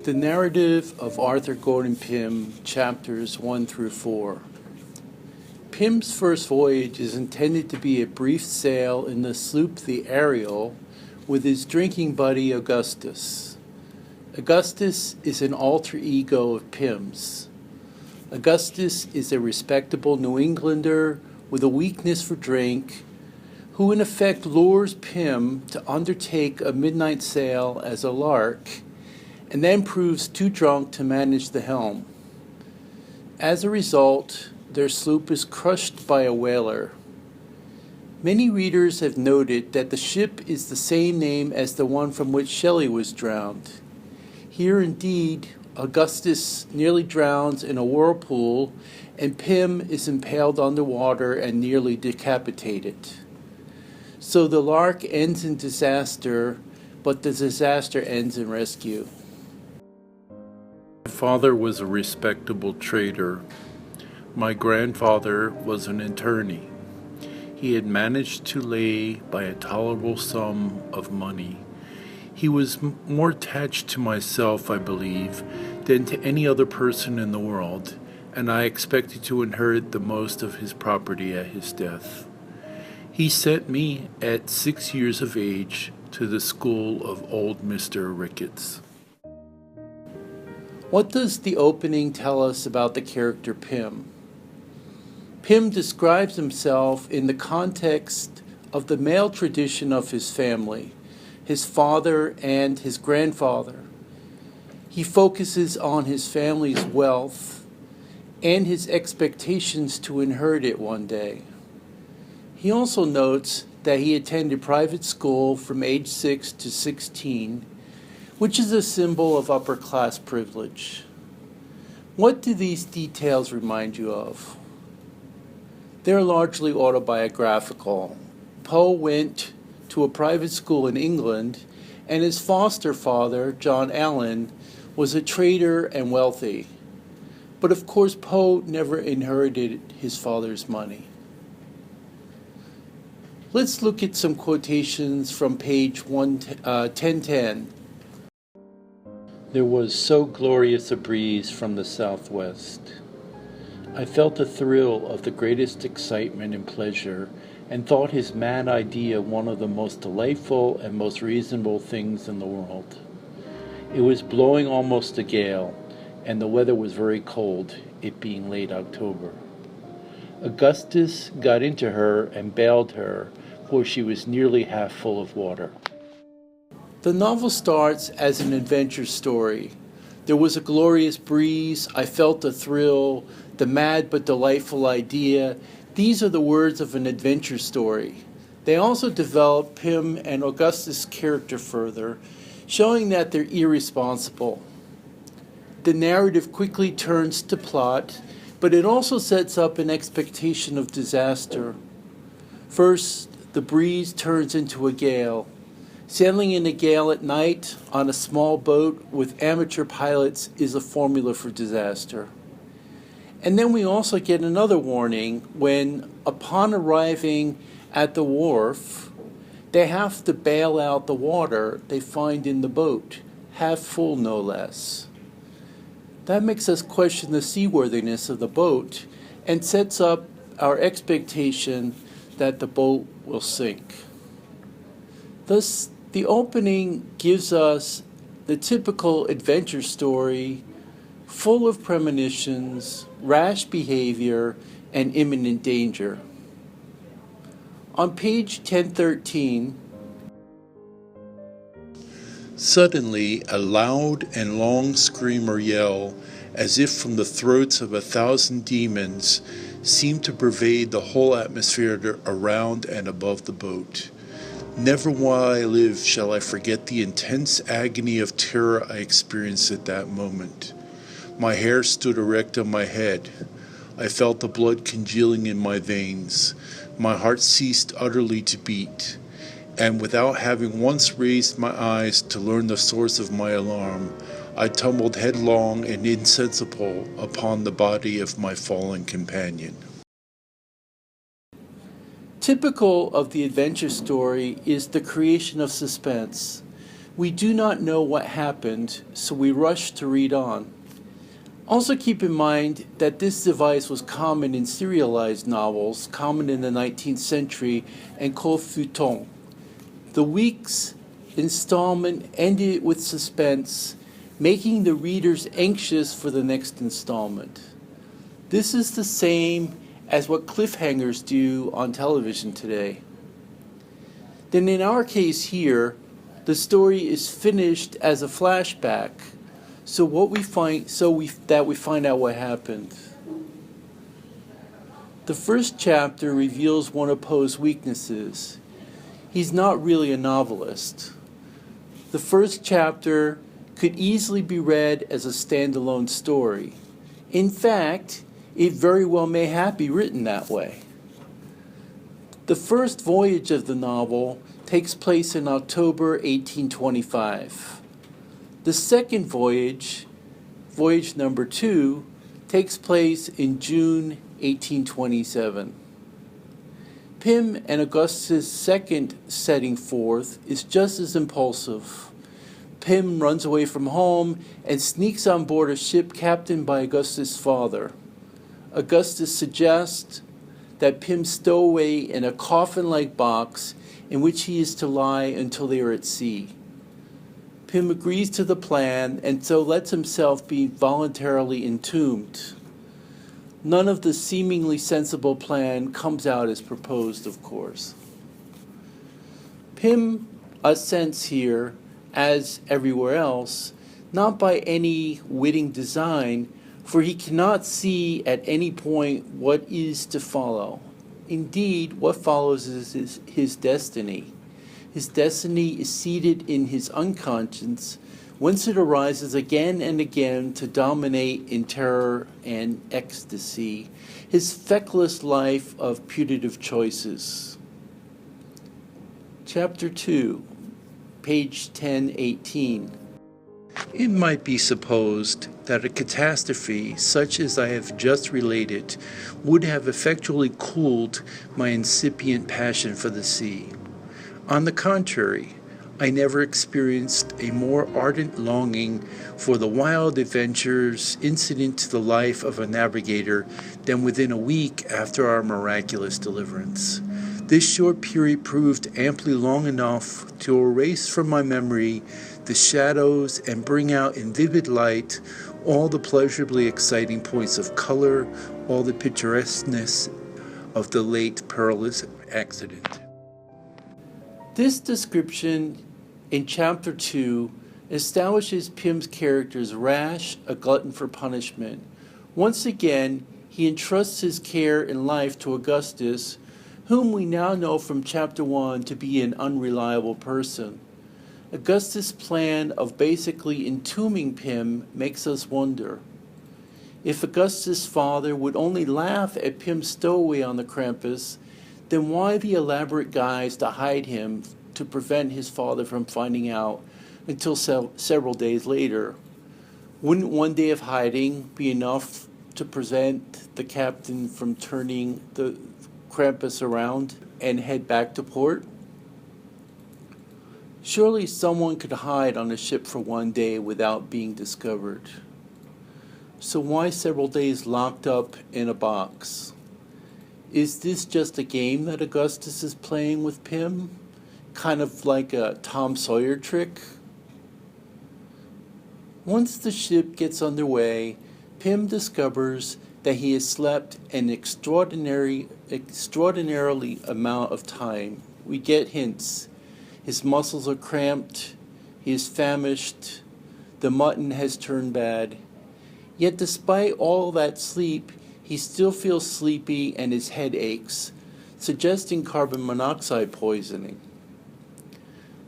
The narrative of Arthur Gordon Pym, chapters 1 through 4. Pym's first voyage is intended to be a brief sail in the sloop the Ariel with his drinking buddy Augustus. Augustus is an alter ego of Pym's. Augustus is a respectable New Englander with a weakness for drink, who in effect lures Pym to undertake a midnight sail as a lark, and then proves too drunk to manage the helm. As a result, their sloop is crushed by a whaler. Many readers have noted that the ship is the same name as the one from which Shelley was drowned. Here indeed, Augustus nearly drowns in a whirlpool, and Pym is impaled underwater and nearly decapitated. So the lark ends in disaster, but the disaster ends in rescue. My father was a respectable trader. My grandfather was an attorney. He had managed to lay by a tolerable sum of money. He was more attached to myself, I believe, than to any other person in the world, and I expected to inherit the most of his property at his death. He sent me at 6 years of age to the school of old Mr. Ricketts. What does the opening tell us about the character Pym? Pym describes himself in the context of the male tradition of his family, his father and his grandfather. He focuses on his family's wealth and his expectations to inherit it one day. He also notes that he attended private school from age 6 to 16, which is a symbol of upper-class privilege. What do these details remind you of? They're largely autobiographical. Poe went to a private school in England, and his foster father, John Allen, was a trader and wealthy. But of course, Poe never inherited his father's money. Let's look at some quotations from page 1010. There was so glorious a breeze from the southwest. I felt a thrill of the greatest excitement and pleasure, and thought his mad idea one of the most delightful and most reasonable things in the world. It was blowing almost a gale, and the weather was very cold, it being late October. Augustus got into her and bailed her, for she was nearly half full of water. The novel starts as an adventure story. There was a glorious breeze, I felt a thrill, the mad but delightful idea. These are the words of an adventure story. They also develop Pym and Augustus' character further, showing that they're irresponsible. The narrative quickly turns to plot, but it also sets up an expectation of disaster. First, the breeze turns into a gale. Sailing in a gale at night on a small boat with amateur pilots is a formula for disaster. And then we also get another warning when, upon arriving at the wharf, they have to bail out the water they find in the boat, half full no less. That makes us question the seaworthiness of the boat and sets up our expectation that the boat will sink. Thus, the opening gives us the typical adventure story, full of premonitions, rash behavior, and imminent danger. On page 1013, Suddenly, a loud and long scream or yell, as if from the throats of 1,000 demons, seemed to pervade the whole atmosphere around and above the boat. Never while I live shall I forget the intense agony of terror I experienced at that moment. My hair stood erect on my head. I felt the blood congealing in my veins. My heart ceased utterly to beat. And without having once raised my eyes to learn the source of my alarm, I tumbled headlong and insensible upon the body of my fallen companion. Typical of the adventure story is the creation of suspense. We do not know what happened, so we rush to read on. Also keep in mind that this device was common in serialized novels, common in the 19th century, and called feuilleton. The week's installment ended with suspense, making the readers anxious for the next installment. This is the same as what cliffhangers do on television today. Then in our case here, the story is finished as a flashback, that we find out what happened. The first chapter reveals one of Poe's weaknesses. He's not really a novelist. The first chapter could easily be read as a standalone story. In fact, it very well may have been written that way. The first voyage of the novel takes place in October 1825. The second voyage, voyage number 2, takes place in June 1827. Pym and Augustus' second setting forth is just as impulsive. Pym runs away from home and sneaks on board a ship captained by Augustus' father. Augustus suggests that Pym stow away in a coffin-like box in which he is to lie until they are at sea. Pym agrees to the plan and so lets himself be voluntarily entombed. None of the seemingly sensible plan comes out as proposed, of course. Pym assents here, as everywhere else, not by any witting design, for he cannot see at any point what is to follow. Indeed, what follows is his destiny. His destiny is seated in his unconscious, whence it arises again and again to dominate in terror and ecstasy, his feckless life of putative choices. Chapter 2, page 1018. It might be supposed that a catastrophe such as I have just related would have effectually cooled my incipient passion for the sea. On the contrary, I never experienced a more ardent longing for the wild adventures incident to the life of a navigator than within a week after our miraculous deliverance. This short period proved amply long enough to erase from my memory the shadows and bring out in vivid light all the pleasurably exciting points of color, all the picturesqueness of the late perilous accident. This description in Chapter 2 establishes Pym's character as rash, a glutton for punishment. Once again, he entrusts his care in life to Augustus, whom we now know from Chapter 1 to be an unreliable person. Augustus' plan of basically entombing Pym makes us wonder. If Augustus' father would only laugh at Pym's stowaway on the Krampus, then why the elaborate guise to hide him to prevent his father from finding out until several days later? Wouldn't one day of hiding be enough to prevent the captain from turning the Krampus around and head back to port? Surely someone could hide on a ship for one day without being discovered. So why several days locked up in a box? Is this just a game that Augustus is playing with Pym? Kind of like a Tom Sawyer trick? Once the ship gets underway, Pym discovers that he has slept an extraordinarily amount of time. We get hints. His muscles are cramped, he is famished, the mutton has turned bad. Yet despite all that sleep, he still feels sleepy and his head aches, suggesting carbon monoxide poisoning.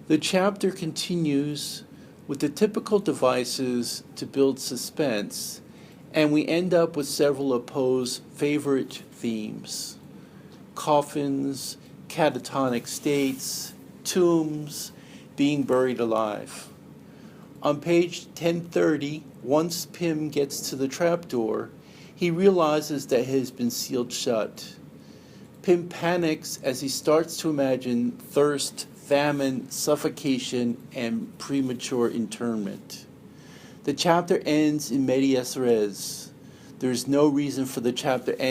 The chapter continues with the typical devices to build suspense, and we end up with several of Poe's favorite themes: coffins, catatonic states, tombs, being buried alive. On page 1030, once Pym gets to the trapdoor, he realizes that it has been sealed shut. Pym panics as he starts to imagine thirst, famine, suffocation, and premature internment. The chapter ends in medias res. There is no reason for the chapter to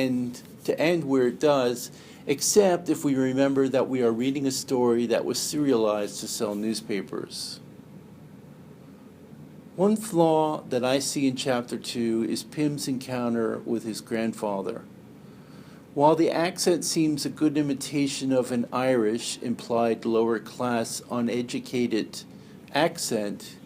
end where it does, except if we remember that we are reading a story that was serialized to sell newspapers. One flaw that I see in Chapter 2 is Pym's encounter with his grandfather. While the accent seems a good imitation of an Irish, implied lower-class, uneducated accent,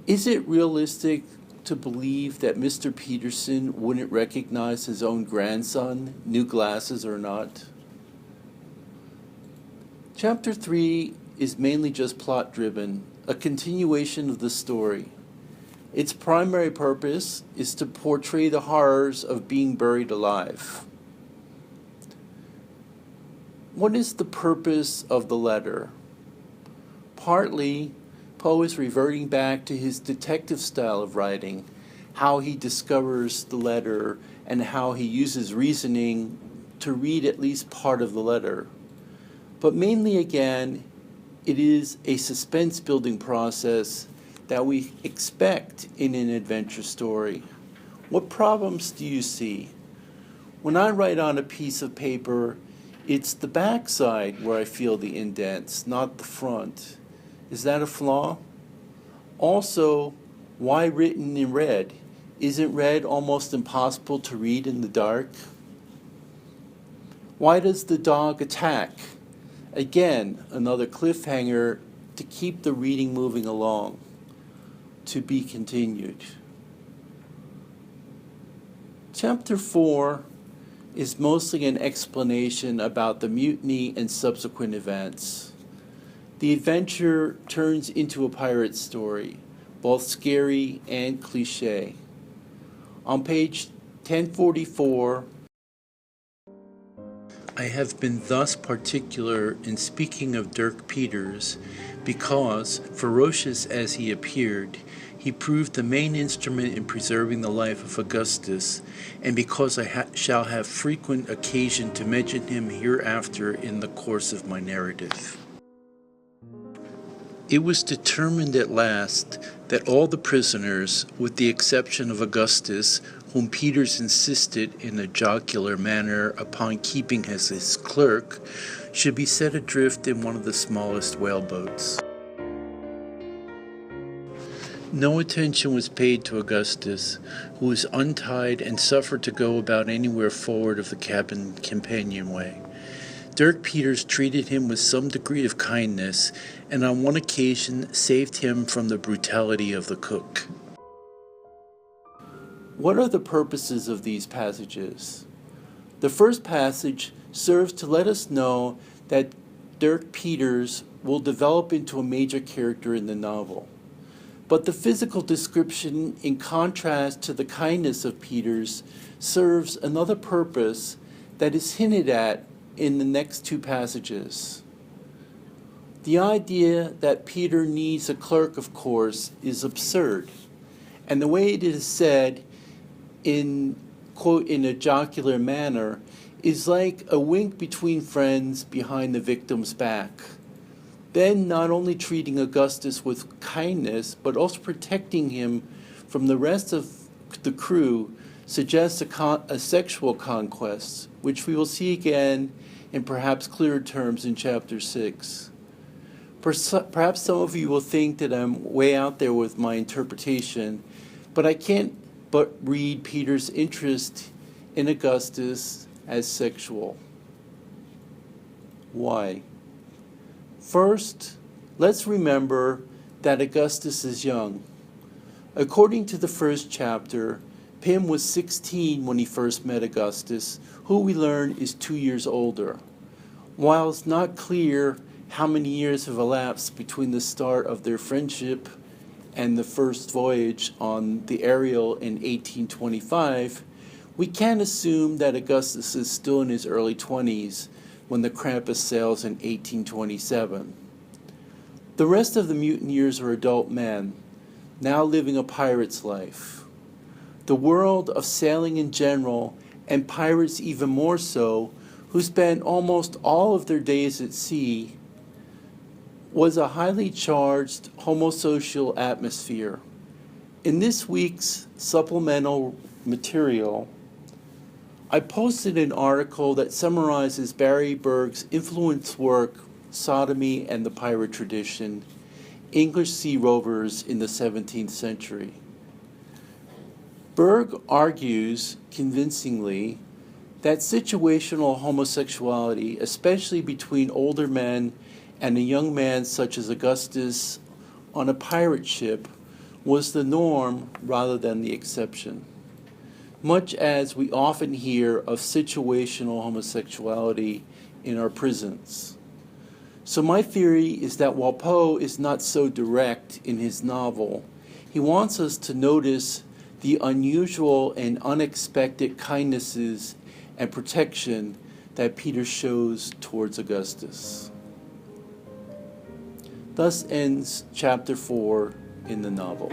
is it realistic to believe that Mr. Peterson wouldn't recognize his own grandson, new glasses or not? Chapter 3 is mainly just plot-driven, a continuation of the story. Its primary purpose is to portray the horrors of being buried alive. What is the purpose of the letter? Partly, Poe is reverting back to his detective style of writing, how he discovers the letter and how he uses reasoning to read at least part of the letter. But mainly again, it is a suspense-building process that we expect in an adventure story. What problems do you see? When I write on a piece of paper, it's the backside where I feel the indents, not the front. Is that a flaw? Also, why written in red? Isn't red almost impossible to read in the dark? Why does the dog attack? Again, another cliffhanger to keep the reading moving along. To be continued. Chapter 4 is mostly an explanation about the mutiny and subsequent events. The adventure turns into a pirate story, both scary and cliché. On page 1044, I have been thus particular in speaking of Dirk Peters because, ferocious as he appeared, he proved the main instrument in preserving the life of Augustus, and because I shall have frequent occasion to mention him hereafter in the course of my narrative. It was determined at last that all the prisoners, with the exception of Augustus, whom Peters insisted in a jocular manner upon keeping as his clerk, should be set adrift in one of the smallest whaleboats. No attention was paid to Augustus, who was untied and suffered to go about anywhere forward of the cabin companionway. Dirk Peters treated him with some degree of kindness, and on one occasion saved him from the brutality of the cook. What are the purposes of these passages? The first passage serves to let us know that Dirk Peters will develop into a major character in the novel. But the physical description, in contrast to the kindness of Peters, serves another purpose that is hinted at in the next two passages. The idea that Peter needs a clerk, of course, is absurd. And the way it is said in, quote, in a jocular manner, is like a wink between friends behind the victim's back. Ben not only treating Augustus with kindness, but also protecting him from the rest of the crew suggests a sexual conquest, which we will see again in perhaps clearer terms in Chapter 6. Perhaps some of you will think that I'm way out there with my interpretation, but I can't but read Peter's interest in Augustus as sexual. Why? First, let's remember that Augustus is young. According to the first chapter, Pym was 16 when he first met Augustus, who we learn is 2 years older. While it's not clear how many years have elapsed between the start of their friendship and the first voyage on the Ariel in 1825, we can assume that Augustus is still in his early 20s when the Krampus sails in 1827. The rest of the mutineers are adult men, now living a pirate's life. The world of sailing in general, and pirates even more so, who spend almost all of their days at sea, was a highly charged homosocial atmosphere. In this week's supplemental material, I posted an article that summarizes Barry Berg's influence work, Sodomy and the Pirate Tradition, English Sea Rovers in the 17th Century. Berg argues convincingly that situational homosexuality, especially between older men and a young man such as Augustus on a pirate ship, was the norm rather than the exception, much as we often hear of situational homosexuality in our prisons. So my theory is that while Poe is not so direct in his novel, he wants us to notice the unusual and unexpected kindnesses and protection that Peter shows towards Augustus. Thus ends chapter 4 in the novel.